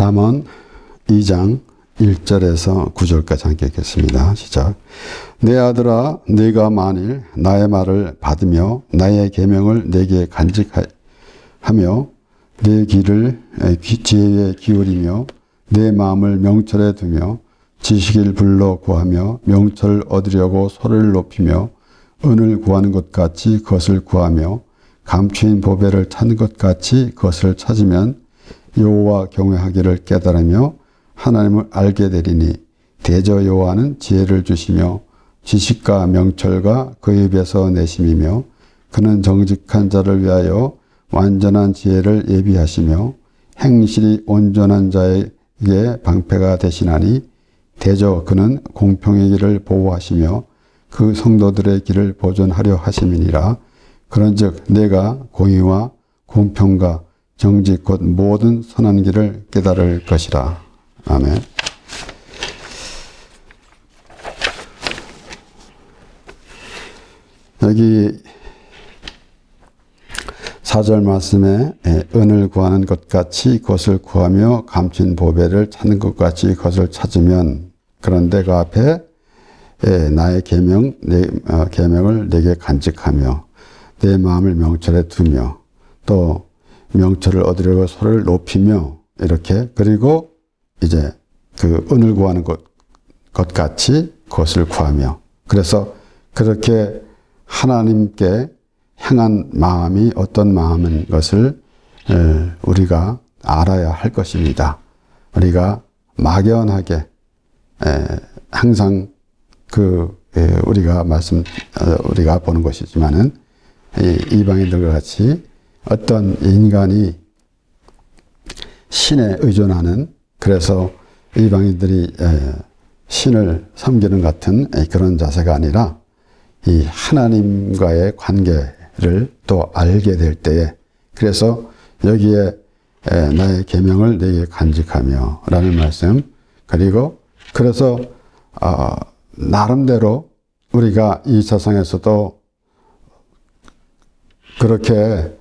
잠언 2장 1절에서 9절까지 함께 읽겠습니다. 시작. 내 아들아, 네가 만일 나의 말을 받으며 나의 계명을 내게 간직하며 내 귀를 지혜에 기울이며 내 마음을 명철에 두며 지식을 불러 구하며 명철을 얻으려고 소리를 높이며 은을 구하는 것 같이 그것을 구하며 감추인 보배를 찾는 것 같이 그것을 찾으면 여호와 경외하기를 깨달으며 하나님을 알게 되리니 대저 여호와는 지혜를 주시며 지식과 명철과 그 입에서 내심이며 그는 정직한 자를 위하여 완전한 지혜를 예비하시며 행실이 온전한 자에게 방패가 되시나니 대저 그는 공평의 길을 보호하시며 그 성도들의 길을 보존하려 하심이니라. 그런즉 내가 공의와 공평과 정직 곧 모든 선한 길을 깨달을 것이라. 아멘. 여기 4절 말씀에 은을 구하는 것 같이 그것을 구하며 감춘 보배를 찾는 것 같이 그것을 찾으면, 그런데 그 앞에 나의 계명을 내게 간직하며 내 마음을 명철에 두며 또 명철을 얻으려고 소리를 높이며 이렇게, 그리고 이제 그 은을 구하는 것 같이 그것을 구하며, 그래서 그렇게 하나님께 향한 마음이 어떤 마음인 것을 우리가 알아야 할 것입니다. 우리가 막연하게 항상 우리가 보는 것이지만은 이방인들과 같이 어떤 인간이 신에 의존하는, 그래서 이방인들이 신을 섬기는 같은 그런 자세가 아니라 이 하나님과의 관계를 또 알게 될 때에, 그래서 여기에 나의 계명을 내게 간직하며 라는 말씀, 그리고 그래서 나름대로 우리가 이 세상에서도 그렇게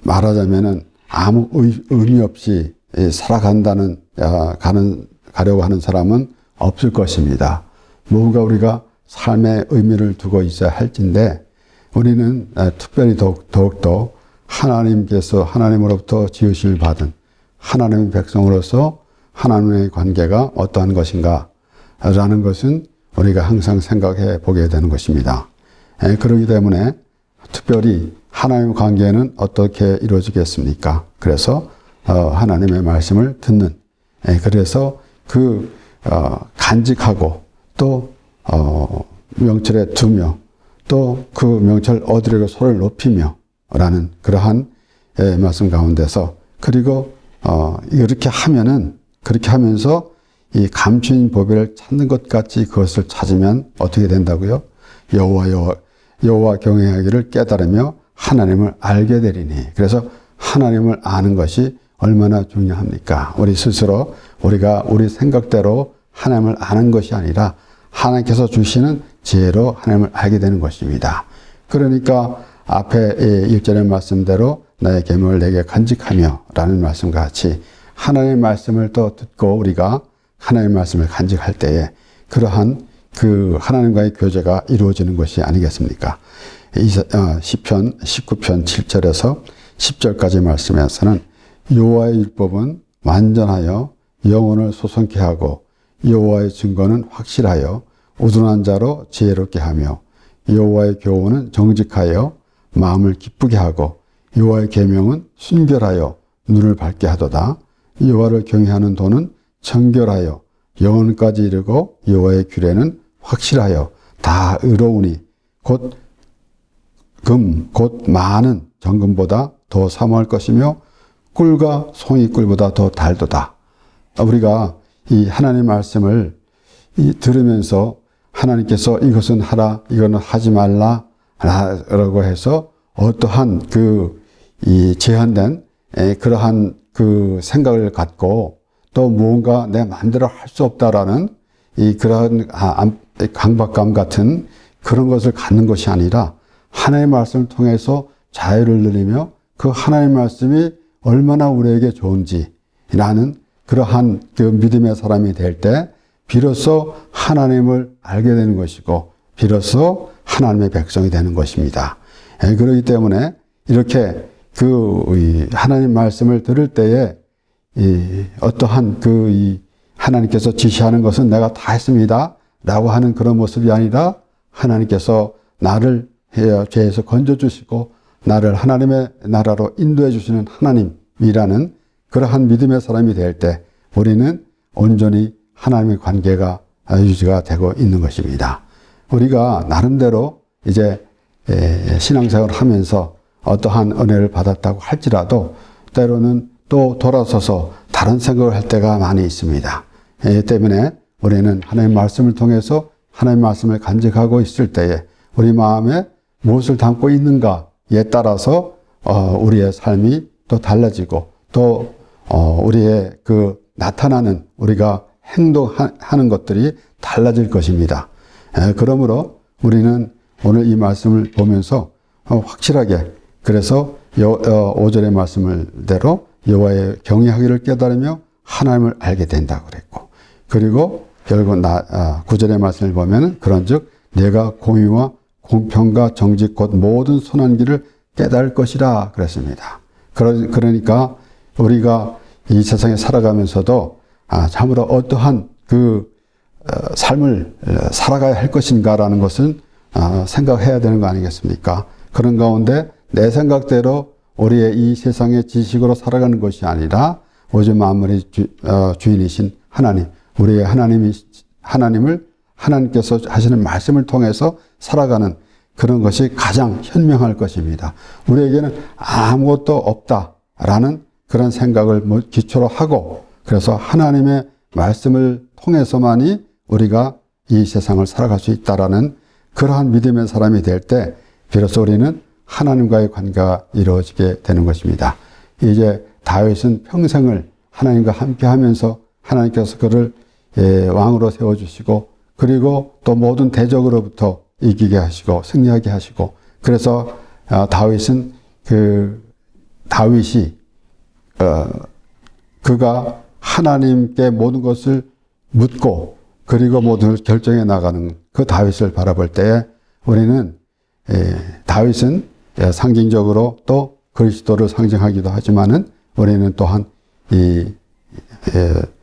말하자면은 아무 의미 없이 가려고 하는 사람은 없을 것입니다. 뭔가 우리가 삶의 의미를 두고 있어야 할진데, 우리는 특별히 더욱더 하나님으로부터 지으심을 받은 하나님의 백성으로서 하나님의 관계가 어떠한 것인가 라는 것은 우리가 항상 생각해 보게 되는 것입니다. 그렇기 때문에 특별히 하나님의 관계는 어떻게 이루어지겠습니까? 그래서 하나님의 말씀을 듣는, 그래서 간직하고 또 명철에 두며 또 그 명철을 얻으려고 소리를 높이며 라는 그러한 말씀 가운데서, 그리고 그렇게 하면서 이 감추인 보배를 찾는 것 같이 그것을 찾으면 어떻게 된다고요? 여호와 경외하기를 깨달으며 하나님을 알게 되리니. 그래서 하나님을 아는 것이 얼마나 중요합니까? 우리 스스로 우리가 우리 생각대로 하나님을 아는 것이 아니라 하나님께서 주시는 지혜로 하나님을 알게 되는 것입니다. 그러니까 앞에 1절의 말씀대로 나의 계명을 내게 간직하며 라는 말씀과 같이 하나님의 말씀을 또 듣고 우리가 하나님의 말씀을 간직할 때에 그러한 하나님과의 교제가 이루어지는 것이 아니겠습니까? 시편 19편 7절에서 10절까지 말씀에서는 여호와의 율법은 완전하여 영혼을 소성케 하고 여호와의 증거는 확실하여 우둔한 자로 지혜롭게 하며 여호와의 교훈은 정직하여 마음을 기쁘게 하고 여호와의 계명은 순결하여 눈을 밝게 하도다. 여호와를 경외하는 도는 정결하여 영혼까지 이르고 여호와의 규례는 확실하여 다 의로우니 곧 많은 정금보다 더 사모할 것이며 꿀과 송이꿀보다 더 달도다. 우리가 이 하나님의 말씀을 들으면서 하나님께서 이것은 하라, 이거는 하지 말라 라고 해서 어떠한 제한된 그러한 생각을 갖고 또 무언가 내 마음대로 할 수 없다라는 그러한 강박감 같은 그런 것을 갖는 것이 아니라 하나님의 말씀을 통해서 자유를 누리며 그 하나님의 말씀이 얼마나 우리에게 좋은지 라는 그러한 그 믿음의 사람이 될 때 비로소 하나님을 알게 되는 것이고 비로소 하나님의 백성이 되는 것입니다. 그렇기 때문에 이렇게 하나님 말씀을 들을 때에 어떠한 하나님께서 지시하는 것은 내가 다 했습니다 라고 하는 그런 모습이 아니라 하나님께서 나를 죄에서 건져주시고 나를 하나님의 나라로 인도해 주시는 하나님이라는 그러한 믿음의 사람이 될 때 우리는 온전히 하나님의 관계가 유지가 되고 있는 것입니다. 우리가 나름대로 이제 신앙생활을 하면서 어떠한 은혜를 받았다고 할지라도 때로는 또 돌아서서 다른 생각을 할 때가 많이 있습니다. 때문에 우리는 하나님의 말씀을 통해서 하나님의 말씀을 간직하고 있을 때에 우리 마음에 무엇을 담고 있는가에 따라서 우리의 삶이 또 달라지고 또 우리의 나타나는 우리가 행동하는 것들이 달라질 것입니다. 그러므로 우리는 오늘 이 말씀을 보면서 확실하게 그래서 5절의 말씀대로 여호와의 경외하기를 깨달으며 하나님을 알게 된다고 그랬고 그리고 결국 9절의 말씀을 보면 그런즉 내가 공의와 공평과 정직 곧 모든 선한 길을 깨달을 것이라 그랬습니다. 그러니까 우리가 이 세상에 살아가면서도 참으로 어떠한 삶을 살아가야 할 것인가라는 것은 생각해야 되는 거 아니겠습니까? 그런 가운데 내 생각대로 우리의 이 세상의 지식으로 살아가는 것이 아니라 오직 만물의 주인이신 하나님, 우리의 하나님을 하나님께서 하시는 말씀을 통해서 살아가는 그런 것이 가장 현명할 것입니다. 우리에게는 아무것도 없다라는 그런 생각을 기초로 하고 그래서 하나님의 말씀을 통해서만이 우리가 이 세상을 살아갈 수 있다라는 그러한 믿음의 사람이 될 때 비로소 우리는 하나님과의 관계가 이루어지게 되는 것입니다. 이제 다윗은 평생을 하나님과 함께 하면서 하나님께서 그를 왕으로 세워주시고 그리고 또 모든 대적으로부터 이기게 하시고 승리하게 하시고 그래서 다윗이 그가 하나님께 모든 것을 묻고 그리고 모든 것을 결정해 나가는 그 다윗을 바라볼 때에 우리는 다윗은 상징적으로 또 그리스도를 상징하기도 하지만은 우리는 또한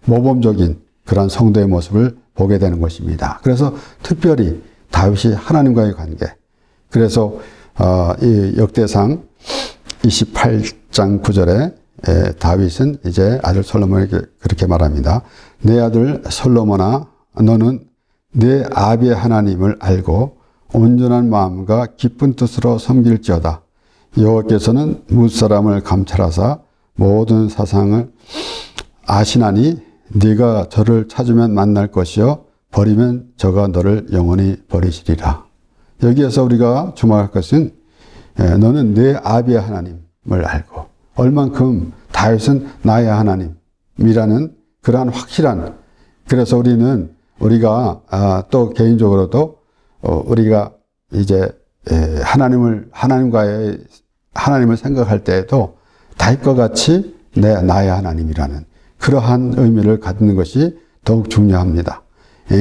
모범적인 그런 성도의 모습을 보게 되는 것입니다. 그래서 특별히 다윗이 하나님과의 관계. 그래서 이 역대상 28장 9절에 다윗은 이제 아들 솔로몬에게 그렇게 말합니다. 내 아들 솔로몬아 너는 내 아비의 하나님을 알고 온전한 마음과 기쁜 뜻으로 섬길지어다. 여호와께서는 무사람을 감찰하사 모든 사상을 아시나니 네가 저를 찾으면 만날 것이요 버리면 저가 너를 영원히 버리시리라. 여기에서 우리가 주목할 것은 너는 내 아비의 하나님을 알고 얼만큼 다윗은 나의 하나님이라는 그러한 확실한 그래서 우리가 또 개인적으로도 우리가 이제 하나님을 생각할 때에도 다윗과 같이 나의 하나님이라는 그러한 의미를 갖는 것이 더욱 중요합니다.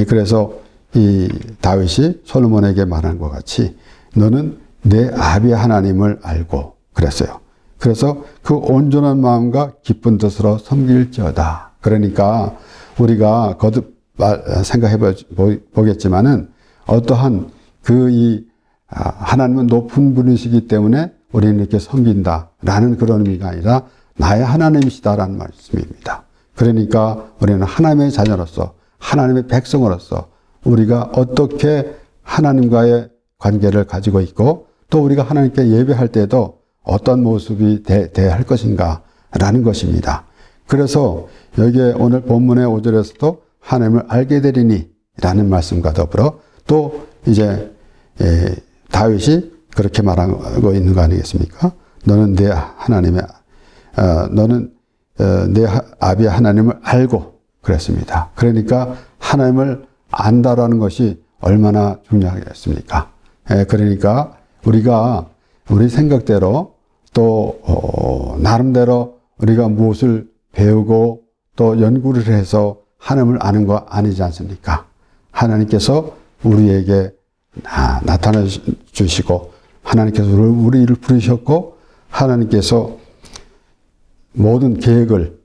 그래서 이 다윗이 솔로몬에게 말한 것 같이 너는 내 아비의 하나님을 알고 그랬어요. 그래서 그 온전한 마음과 기쁜 뜻으로 섬길지어다. 그러니까 우리가 거듭 생각해 보겠지만은 어떠한 하나님은 높은 분이시기 때문에 우리는 이렇게 섬긴다라는 그런 의미가 아니라 나의 하나님이시다라는 말씀입니다. 그러니까 우리는 하나님의 자녀로서 하나님의 백성으로서 우리가 어떻게 하나님과의 관계를 가지고 있고 또 우리가 하나님께 예배할 때도 어떤 모습이 돼야 할 것인가 라는 것입니다. 그래서 여기에 오늘 본문의 5절에서도 하나님을 알게 되리니 라는 말씀과 더불어 또 이제 다윗이 그렇게 말하고 있는 거 아니겠습니까? 너는 내 아비의 하나님을 알고 그랬습니다. 그러니까 하나님을 안다라는 것이 얼마나 중요하겠습니까? 그러니까 우리 생각대로 또 나름대로 우리가 무엇을 배우고 또 연구를 해서 하나님을 아는 거 아니지 않습니까? 하나님께서 우리에게 나타나 주시고 하나님께서 우리를 부르셨고 하나님께서 모든 계획을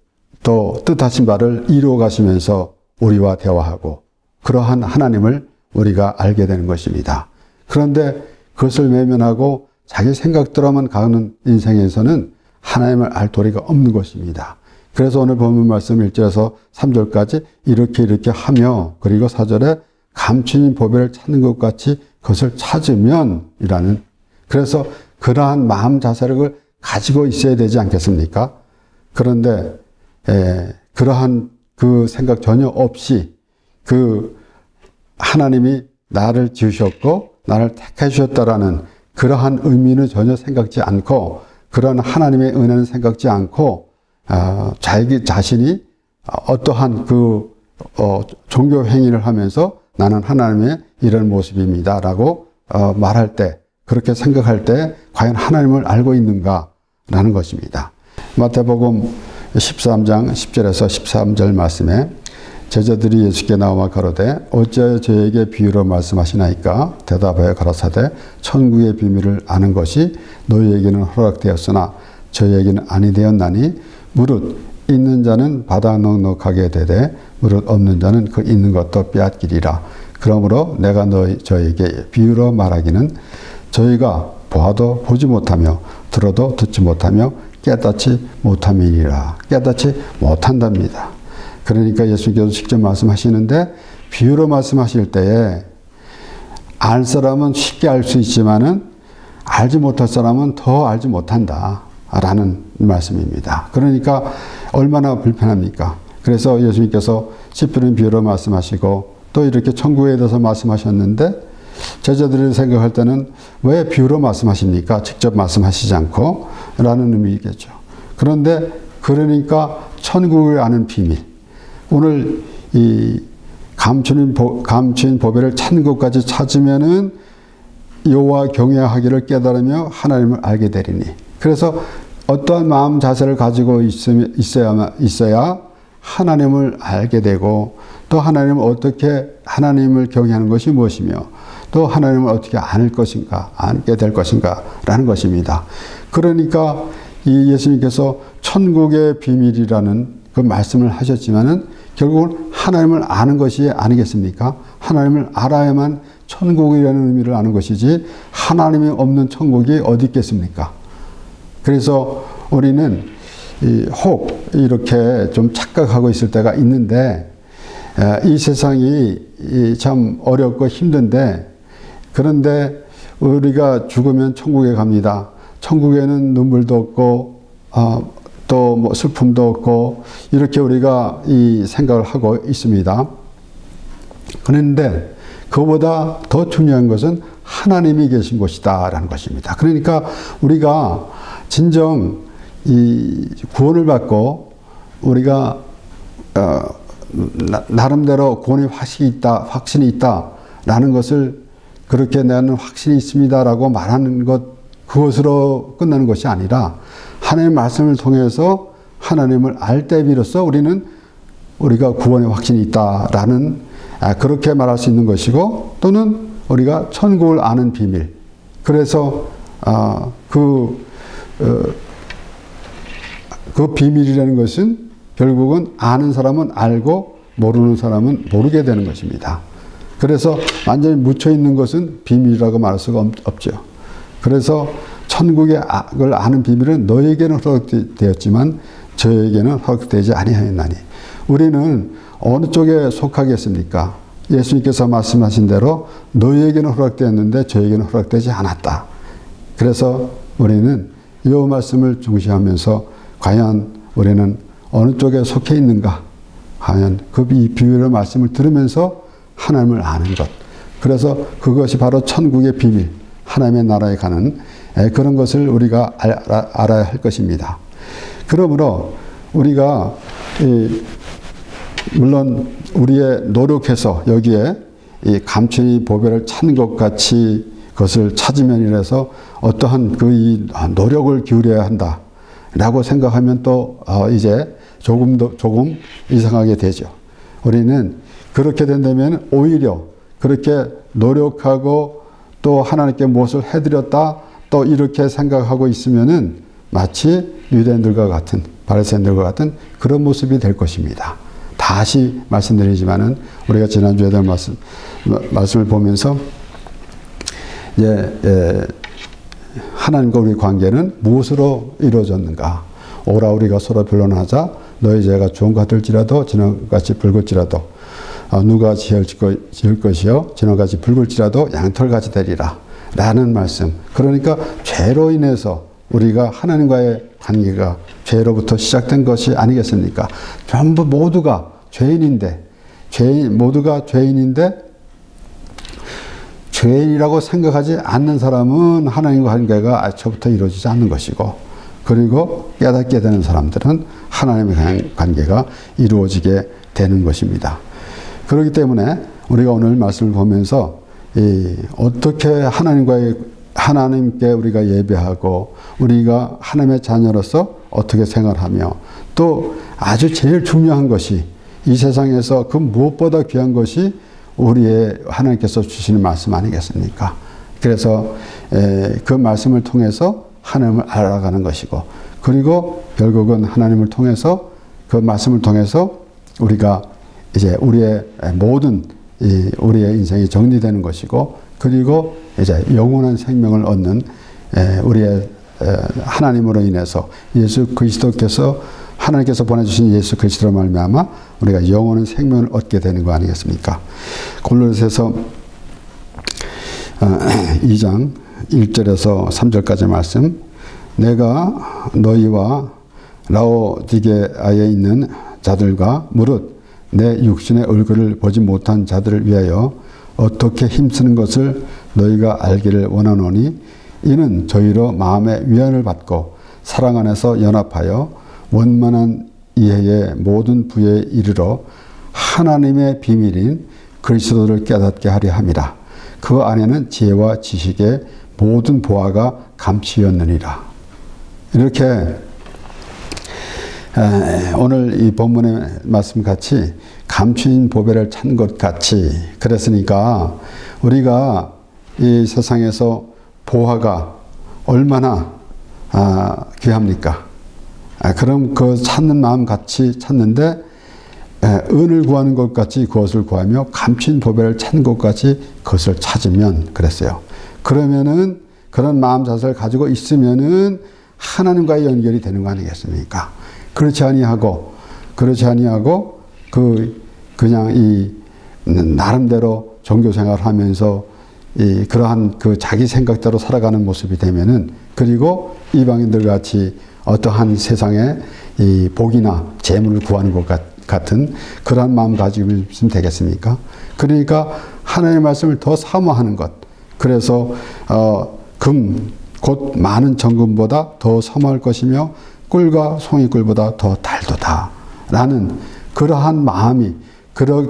또 뜻하신 바를 이루어 가시면서 우리와 대화하고 그러한 하나님을 우리가 알게 되는 것입니다. 그런데 그것을 외면하고 자기 생각대로만 가는 인생에서는 하나님을 알 도리가 없는 것입니다. 그래서 오늘 본문 말씀 1절에서 3절까지 이렇게 하며 그리고 4절에 감추인 보배를 찾는 것 같이 그것을 찾으면 이라는 그래서 그러한 마음 자세를 가지고 있어야 되지 않겠습니까? 그런데 그러한 그 생각 전혀 없이 그 하나님이 나를 지으셨고 나를 택해 주셨다라는 그러한 의미는 전혀 생각지 않고 그런 하나님의 은혜는 생각지 않고 자기 자신이 어떠한 그 종교 행위를 하면서 나는 하나님의 이런 모습입니다라고 말할 때 그렇게 생각할 때 과연 하나님을 알고 있는가라는 것입니다. 마태복음 13장 10절에서 13절 말씀에 제자들이 예수께 나와 가로되 어찌하여 저에게 비유로 말씀하시나이까? 대답하여 가라사대 천국의 비밀을 아는 것이 너희에게는 허락되었으나 저희에게는 아니 되었나니 무릇 있는 자는 받아 넉넉하게 되되 무릇 없는 자는 그 있는 것도 빼앗기리라. 그러므로 내가 저희에게 비유로 말하기는 저희가 보아도 보지 못하며 들어도 듣지 못하며 깨닫지 못함이니라. 깨닫지 못한답니다. 그러니까 예수님께서 직접 말씀하시는데 비유로 말씀하실 때에 알 사람은 쉽게 알 수 있지만은 알지 못할 사람은 더 알지 못한다 라는 말씀입니다. 그러니까 얼마나 불편합니까? 그래서 예수님께서 십부는 비유로 말씀하시고 또 이렇게 천국에 대해서 말씀하셨는데 제자들이 생각할 때는 왜 비유로 말씀하십니까? 직접 말씀하시지 않고 라는 의미겠죠. 그런데 그러니까 천국을 아는 비밀 오늘 이 감추인 보배를 찾는 것까지 찾으면은 여호와 경외하기를 깨달으며 하나님을 알게 되리니 그래서 어떠한 마음 자세를 가지고 있어야 하나님을 알게 되고 또 하나님을 어떻게 하나님을 경외하는 것이 무엇이며 또 하나님을 어떻게 안을 것인가 안게 될 것인가 라는 것입니다. 그러니까 이 예수님께서 천국의 비밀이라는 그 말씀을 하셨지만은 결국은 하나님을 아는 것이 아니겠습니까? 하나님을 알아야만 천국이라는 의미를 아는 것이지 하나님이 없는 천국이 어디 있겠습니까? 그래서 우리는 혹 이렇게 좀 착각하고 있을 때가 있는데 이 세상이 참 어렵고 힘든데 그런데 우리가 죽으면 천국에 갑니다. 천국에는 눈물도 없고 또 뭐 슬픔도 없고 이렇게 우리가 이 생각을 하고 있습니다. 그런데 그보다 더 중요한 것은 하나님이 계신 곳이다라는 것입니다. 그러니까 우리가 진정 이 구원을 받고 우리가 나름대로 구원의 확신이 있다라는 것을 그렇게 나는 확신이 있습니다라고 말하는 것 그것으로 끝나는 것이 아니라 하나님의 말씀을 통해서 하나님을 알 때 비로소 우리가 구원의 확신이 있다라는 그렇게 말할 수 있는 것이고 또는 우리가 천국을 아는 비밀 그래서 그 비밀이라는 것은 결국은 아는 사람은 알고 모르는 사람은 모르게 되는 것입니다. 그래서 완전히 묻혀 있는 것은 비밀이라고 말할 수가 없죠. 그래서 천국의 악을 아는 비밀은 너에게는 허락되었지만 저에게는 허락되지 아니하였나니 우리는 어느 쪽에 속하겠습니까? 예수님께서 말씀하신 대로 너에게는 허락되었는데 저에게는 허락되지 않았다. 그래서 우리는 이 말씀을 중시하면서 과연 우리는 어느 쪽에 속해 있는가? 과연 그 비밀의 말씀을 들으면서 하나님을 아는 것. 그래서 그것이 바로 천국의 비밀, 하나님의 나라에 가는 그런 것을 우리가 알아야 할 것입니다. 그러므로 우리가 물론 우리의 노력해서 여기에 이 감추인 보배를 찾는 것 같이 그것을 찾으면이라서 어떠한 이 노력을 기울여야 한다라고 생각하면 또 이제 조금 이상하게 되죠. 우리는 그렇게 된다면 오히려 그렇게 노력하고 또 하나님께 무엇을 해드렸다 또 이렇게 생각하고 있으면은 마치 유대인들과 같은 바리새인들과 같은 그런 모습이 될 것입니다. 다시 말씀드리지만은 우리가 지난주에도 말씀을 보면서 하나님과 우리 관계는 무엇으로 이루어졌는가? 오라 우리가 서로 변론하자. 너희 죄가 주홍 같을지라도 진홍같이 붉을지라도 누가 지을 것이요 진홍같이 붉을지라도 양털같이 되리라 라는 말씀. 그러니까 죄로 인해서 우리가 하나님과의 관계가 죄로부터 시작된 것이 아니겠습니까? 전부 모두가 죄인인데 모두가 죄인인데 죄인이라고 생각하지 않는 사람은 하나님과 관계가 애초부터 이루어지지 않는 것이고, 그리고 깨닫게 되는 사람들은 하나님의 관계가 이루어지게 되는 것입니다. 그렇기 때문에 우리가 오늘 말씀을 보면서 어떻게 하나님께 우리가 예배하고 우리가 하나님의 자녀로서 어떻게 생활하며 또 아주 제일 중요한 것이 이 세상에서 그 무엇보다 귀한 것이 우리의 하나님께서 주시는 말씀 아니겠습니까? 그래서 그 말씀을 통해서 하나님을 알아가는 것이고, 그리고 결국은 하나님을 통해서 그 말씀을 통해서 우리가 이제 우리의 모든 우리의 인생이 정리되는 것이고, 그리고 이제 영원한 생명을 얻는 우리의 하나님으로 인해서 예수 그리스도께서 하나님께서 보내주신 예수 그리스도로 말미암아 우리가 영원한 생명을 얻게 되는 거 아니겠습니까? 골로새서 2장 1절에서 3절까지 말씀. 내가 너희와 라오디게아에 있는 자들과 무릇 내 육신의 얼굴을 보지 못한 자들을 위하여 어떻게 힘쓰는 것을 너희가 알기를 원하노니, 이는 저희로 마음의 위안을 받고 사랑 안에서 연합하여 원만한 이해의 모든 부에 이르러 하나님의 비밀인 그리스도를 깨닫게 하려 함이라. 그 안에는 지혜와 지식의 모든 보화가 감추었느니라. 이렇게 오늘 이 본문의 말씀 같이 감추인 보배를 찾는 것 같이 그랬으니까 우리가 이 세상에서 보화가 얼마나 귀합니까? 그럼 그 찾는 마음 같이 찾는데 은을 구하는 것 같이 그것을 구하며 감추인 보배를 찾는 것 같이 그것을 찾으면 그랬어요. 그러면은 그런 마음 자세를 가지고 있으면은 하나님과의 연결이 되는 거 아니겠습니까? 그렇지 아니하고 그냥 이 나름대로 종교 생활을 하면서 그러한 그 자기 생각대로 살아가는 모습이 되면은, 그리고 이방인들 같이 어떠한 세상에 이 복이나 재물을 구하는 것 같은 그러한 마음 가지고 있으면 되겠습니까? 그러니까 하나님의 말씀을 더 사모하는 것. 그래서 곧 많은 정금보다 더 사모할 것이며 꿀과 송이꿀보다 더 달도다 라는 그러한 마음이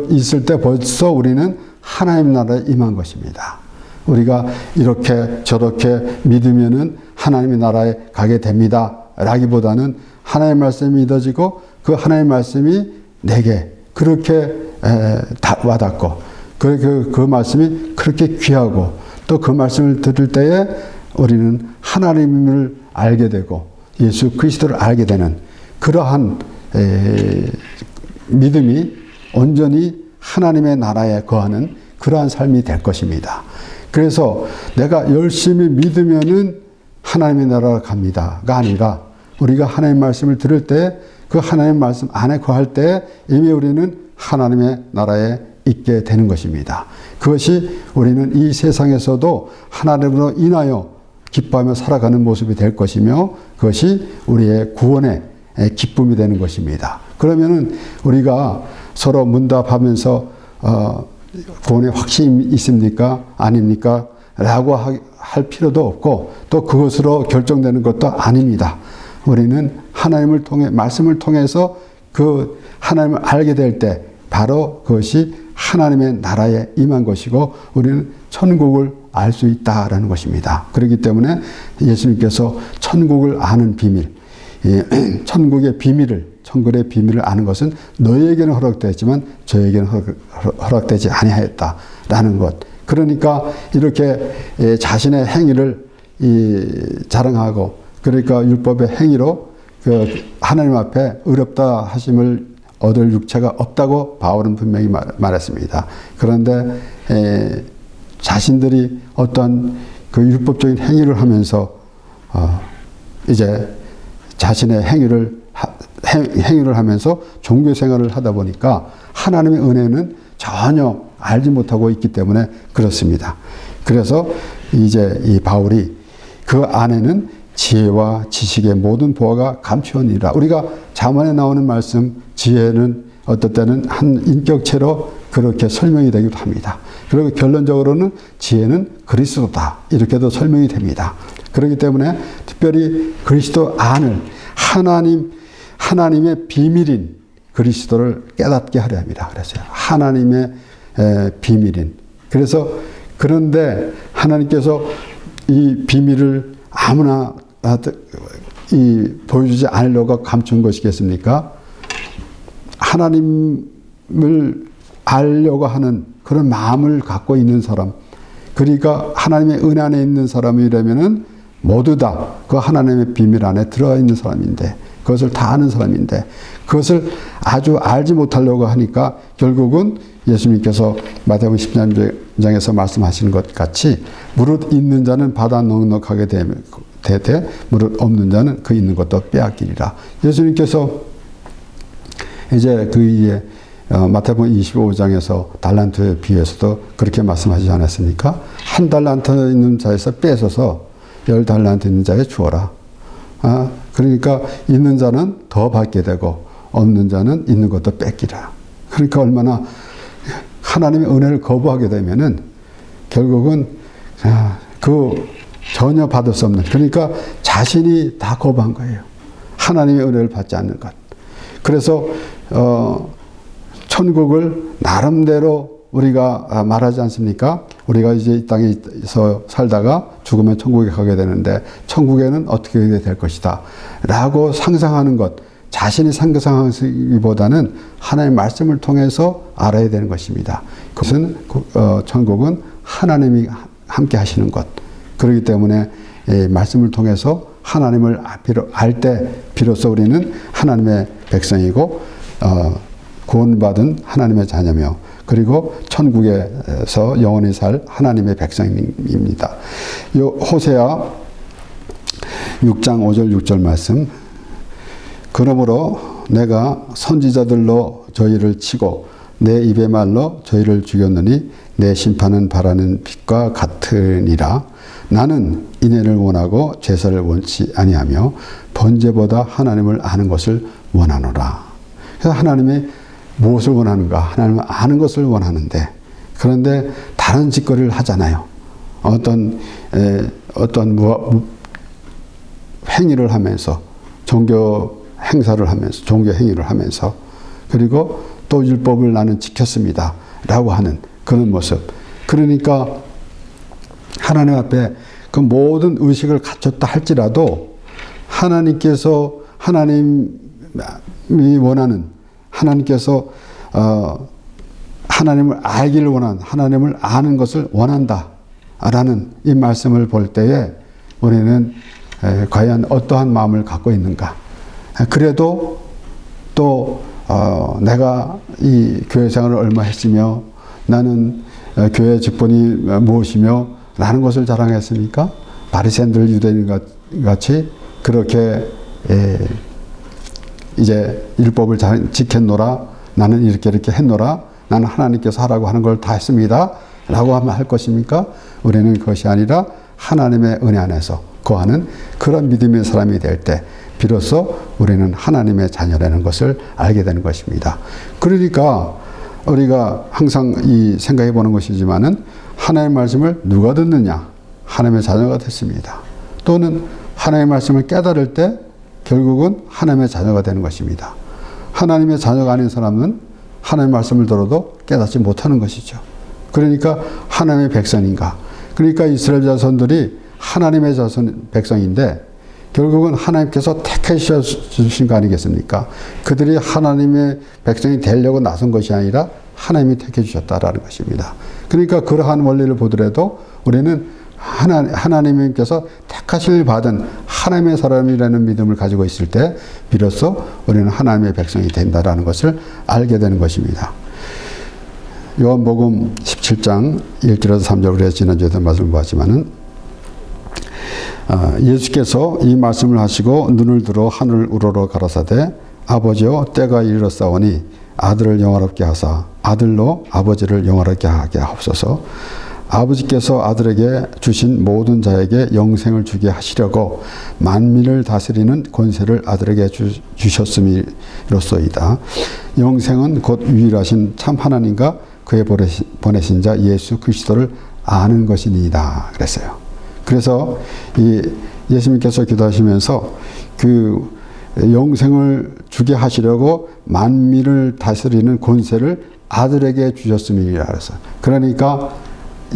있을 때 벌써 우리는 하나님 나라에 임한 것입니다. 우리가 이렇게 저렇게 믿으면은 하나님의 나라에 가게 됩니다 라기보다는 하나님의 말씀이 믿어지고 그 하나님의 말씀이 내게 그렇게 와닿고 그 말씀이 그렇게 귀하고 또 그 말씀을 들을 때에 우리는 하나님을 알게 되고 예수 그리스도를 알게 되는 그러한 믿음이 온전히 하나님의 나라에 거하는 그러한 삶이 될 것입니다. 그래서 내가 열심히 믿으면은 하나님의 나라로 갑니다가 아니라 우리가 하나님의 말씀을 들을 때 그 하나님의 말씀 안에 거할 때 이미 우리는 하나님의 나라에 있게 되는 것입니다. 그것이 우리는 이 세상에서도 하나님으로 인하여 기뻐하며 살아가는 모습이 될 것이며 그것이 우리의 구원의 기쁨이 되는 것입니다. 그러면은 우리가 서로 문답하면서 구원의 확신이 있습니까? 아닙니까? 라고 할 필요도 없고 또 그것으로 결정되는 것도 아닙니다. 우리는 하나님을 통해 말씀을 통해서 그 하나님을 알게 될 때 바로 그것이 하나님의 나라에 임한 것이고 우리는 천국을 알 수 있다라는 것입니다. 그렇기 때문에 예수님께서 천국을 아는 비밀, 천국의 비밀을 천국의 비밀을 아는 것은 너희에게는 허락되었지만 저에게는 허락되지 아니하였다라는 것. 그러니까 이렇게 자신의 행위를 자랑하고, 그러니까 율법의 행위로 그 하나님 앞에 의롭다 하심을 얻을 육체가 없다고 바울은 분명히 말했습니다. 그런데 자신들이 어떤 그 율법적인 행위를 하면서 이제 자신의 행위를 하면서 종교 생활을 하다 보니까 하나님의 은혜는 전혀 알지 못하고 있기 때문에 그렇습니다. 그래서 이제 이 바울이 그 안에는 지혜와 지식의 모든 보화가 감추어니라. 우리가 잠언에 나오는 말씀, 지혜는 어떨 때는 한 인격체로 그렇게 설명이 되기도 합니다. 그리고 결론적으로는 지혜는 그리스도다, 이렇게도 설명이 됩니다. 그렇기 때문에 특별히 그리스도 안을 하나님의 비밀인 그리스도를 깨닫게 하려 합니다. 그랬어요. 하나님의 비밀인. 그래서 그런데 하나님께서 이 비밀을 아무나 보여주지 않으려고 감춘 것이겠습니까? 하나님을 알려고 하는 그런 마음을 갖고 있는 사람, 그러니까 하나님의 은혜 안에 있는 사람이라면은 모두 다 그 하나님의 비밀 안에 들어가 있는 사람인데, 그것을 다 아는 사람인데, 그것을 아주 알지 못하려고 하니까 결국은 예수님께서 마태복음 13장에서 말씀하시는 것 같이 무릇 있는 자는 받아 넉넉하게 되되 무릇 없는 자는 그 있는 것도 빼앗기리라. 예수님께서 이제 그 이에 마태복음 25장에서 달란트에 비해서도 그렇게 말씀하시지 않았습니까? 한 달란트 있는 자에서 뺏어서 10달란트 있는 자에 주어라. 그러니까 있는 자는 더 받게 되고 없는 자는 있는 것도 뺏기라. 그러니까 얼마나 하나님의 은혜를 거부하게 되면은 결국은 그 전혀 받을 수 없는, 그러니까 자신이 다 거부한 거예요. 하나님의 은혜를 받지 않는 것. 그래서 천국을 나름대로 우리가 말하지 않습니까? 우리가 이제 이 땅에서 살다가 죽으면 천국에 가게 되는데 천국에는 어떻게 될 것이다 라고 상상하는 것, 자신이 상상하기보다는 하나님의 말씀을 통해서 알아야 되는 것입니다. 그것은 천국은 하나님이 함께 하시는 것. 그렇기 때문에 말씀을 통해서 하나님을 알 때 비로소 우리는 하나님의 백성이고 구원받은 하나님의 자녀며, 그리고 천국에서 영원히 살 하나님의 백성입니다. 호세아 6장 5절 6절 말씀. 그러므로 내가 선지자들로 저희를 치고 내 입의 말로 저희를 죽였느니 내 심판은 바라는 빛과 같으니라. 나는 인애를 원하고 제사를 원치 아니하며 번제보다 하나님을 아는 것을 원하노라. 그래서 하나님이 무엇을 원하는가? 하나님을 아는 것을 원하는데, 그런데 다른 짓거리를 하잖아요. 어떤 행위를 하면서, 종교 행사를 하면서, 종교 행위를 하면서, 그리고 또 율법을 나는 지켰습니다 라고 하는 그런 모습. 그러니까 하나님 앞에 그 모든 의식을 갖췄다 할지라도 하나님께서, 하나님이 원하는, 하나님께서 하나님을 알기를 원한, 하나님을 아는 것을 원한다 라는 이 말씀을 볼 때에 우리는 과연 어떠한 마음을 갖고 있는가. 그래도 또 내가 이 교회 생활을 얼마 했으며 나는 교회 직분이 무엇이며 라는 것을 자랑했습니까? 바리새인들 유대인 같이 그렇게 이제 율법을 잘 지켰노라, 나는 이렇게 했노라, 나는 하나님께서 하라고 하는 걸 다 했습니다 라고 하면 할 것입니까? 우리는 그것이 아니라 하나님의 은혜 안에서 거하는 그런 믿음의 사람이 될 때 비로소 우리는 하나님의 자녀라는 것을 알게 되는 것입니다. 그러니까 우리가 항상 이 생각해 보는 것이지만은 하나님의 말씀을 누가 듣느냐? 하나님의 자녀가 됐습니다. 또는 하나님의 말씀을 깨달을 때 결국은 하나님의 자녀가 되는 것입니다. 하나님의 자녀가 아닌 사람은 하나님의 말씀을 들어도 깨닫지 못하는 것이죠. 그러니까 하나님의 백성인가? 그러니까 이스라엘 자손들이 하나님의 백성인데 결국은 하나님께서 택하셔 주신 거 아니겠습니까? 그들이 하나님의 백성이 되려고 나선 것이 아니라 하나님이 택해 주셨다라는 것입니다. 그러니까 그러한 원리를 보더라도 우리는 하나님께서 택하심을 받은 하나님의 사람이라는 믿음을 가지고 있을 때 비로소 우리는 하나님의 백성이 된다라는 것을 알게 되는 것입니다. 요한복음 17장 1절에서 3절 우리가 지난주에도 말씀을 보았지만은 예수께서 이 말씀을 하시고 눈을 들어 하늘 우러러 가라사대 아버지여 때가 이르렀사오니 아들을 영화롭게 하사 아들로 아버지를 영화롭게 하게 하옵소서. 아버지께서 아들에게 주신 모든 자에게 영생을 주게 하시려고 만민을 다스리는 권세를 아들에게 주셨음이로소이다. 영생은 곧 유일하신 참 하나님과 그의 보내신 자 예수 그리스도를 아는 것이니이다. 그랬어요. 그래서 이 예수님께서 기도하시면서 그 영생을 주게 하시려고 만민을 다스리는 권세를 아들에게 주셨음이라 그랬어요. 그러니까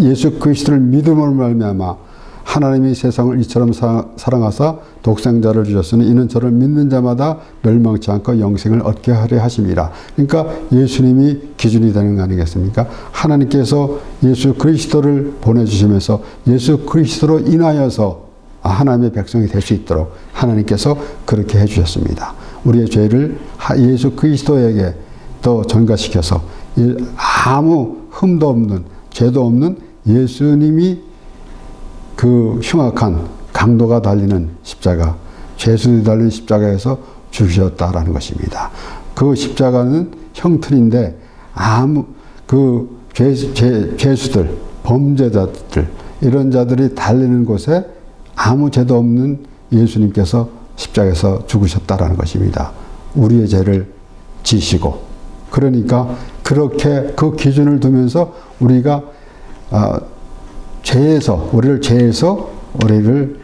예수 그리스도를 믿음으로 말미암아 하나님이 세상을 이처럼 사랑하사 독생자를 주셨으니 이는 저를 믿는 자마다 멸망치 않고 영생을 얻게 하려 하심이라. 그러니까 예수님이 기준이 되는 거 아니겠습니까? 하나님께서 예수 그리스도를 보내주시면서 예수 그리스도로 인하여서 하나님의 백성이 될 수 있도록 하나님께서 그렇게 해주셨습니다. 우리의 죄를 예수 그리스도에게 또 전가시켜서 아무 흠도 없는 죄도 없는 예수님이 그 흉악한 강도가 달리는 십자가, 죄수들이 달리는 십자가에서 죽으셨다라는 것입니다. 그 십자가는 형틀인데 아무 그 죄수들, 범죄자들 이런 자들이 달리는 곳에 아무 죄도 없는 예수님께서 십자가에서 죽으셨다라는 것입니다. 우리의 죄를 지시고 그러니까 그렇게 그 기준을 두면서 우리가 죄에서 우리를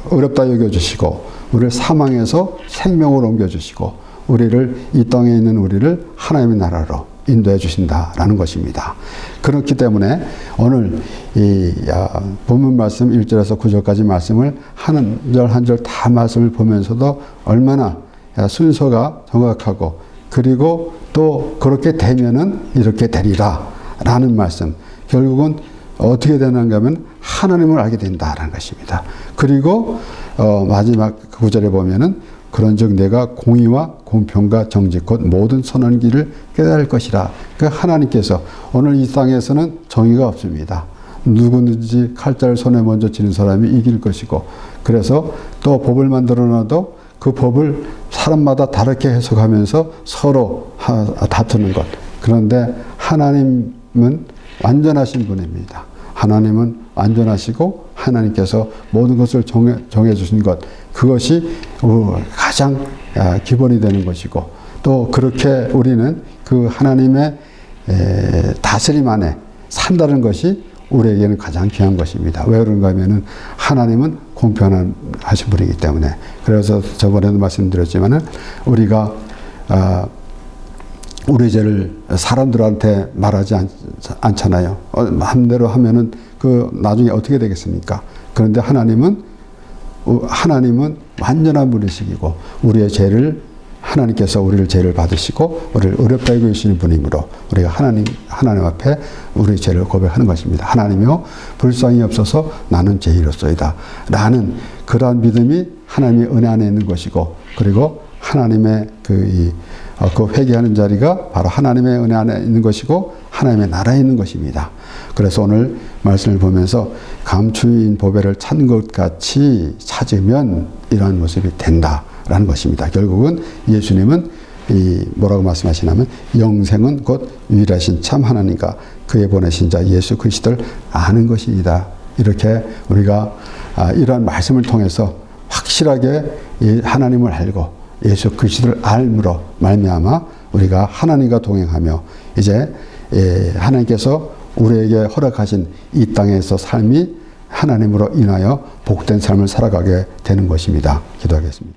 어렵다 여겨주시고 우리를 사망에서 생명으로 옮겨주시고 우리를 이 땅에 있는 우리를 하나님의 나라로 인도해 주신다라는 것입니다. 그렇기 때문에 오늘 이 본문 말씀 1절에서 9절까지 말씀을 한 절 한 절 다 말씀을 보면서도 얼마나 순서가 정확하고 그리고 또 그렇게 되면은 이렇게 되리라 라는 말씀. 결국은 어떻게 되는가 하면 하나님을 알게 된다라는 것입니다. 그리고 마지막 9절에 보면은 그런즉 내가 공의와 공평과 정직 곧 모든 선한 길을 깨달을 것이라. 그러니까 하나님께서 오늘 이 땅에서는 정의가 없습니다. 누구든지 칼자를 손에 먼저 쥐는 사람이 이길 것이고 그래서 또 법을 만들어놔도 그 법을 사람마다 다르게 해석하면서 서로 다투는 것. 그런데 하나님은 완전하신 분입니다. 하나님은 완전하시고 하나님께서 모든 것을 정해 주신 것 그것이 가장 기본이 되는 것이고 또 그렇게 우리는 그 하나님의 다스림 안에 산다는 것이 우리에게는 가장 귀한 것입니다. 왜 그런가 하면은 하나님은 공평하신 분이기 때문에. 그래서 저번에도 말씀드렸지만은 우리가 우리 죄를 사람들한테 말하지 않잖아요. 마음대로 하면은 그 나중에 어떻게 되겠습니까? 그런데 하나님은 완전한 분이시고 우리의 죄를 하나님께서 우리를 죄를 받으시고 우리를 어렵다 여기시는 분이므로 우리가 하나님 앞에 우리의 죄를 고백하는 것입니다. 하나님이여 불쌍히 없어서 나는 죄인이로소이다 라는 그러한 믿음이 하나님의 은혜 안에 있는 것이고 그리고 하나님의 그 회개하는 자리가 바로 하나님의 은혜 안에 있는 것이고 하나님의 나라에 있는 것입니다. 그래서 오늘 말씀을 보면서 감추인 보배를 찾는 것 같이 찾으면 이러한 모습이 된다라는 것입니다. 결국은 예수님은 뭐라고 말씀하시냐면 영생은 곧 유일하신 참 하나님과 그의 보내신 자 예수 그리스도를 아는 것이다. 이렇게 우리가 이러한 말씀을 통해서 확실하게 하나님을 알고 예수 그리스도를 알므로 말미암아 우리가 하나님과 동행하며 이제 하나님께서 우리에게 허락하신 이 땅에서 삶이 하나님으로 인하여 복된 삶을 살아가게 되는 것입니다. 기도하겠습니다.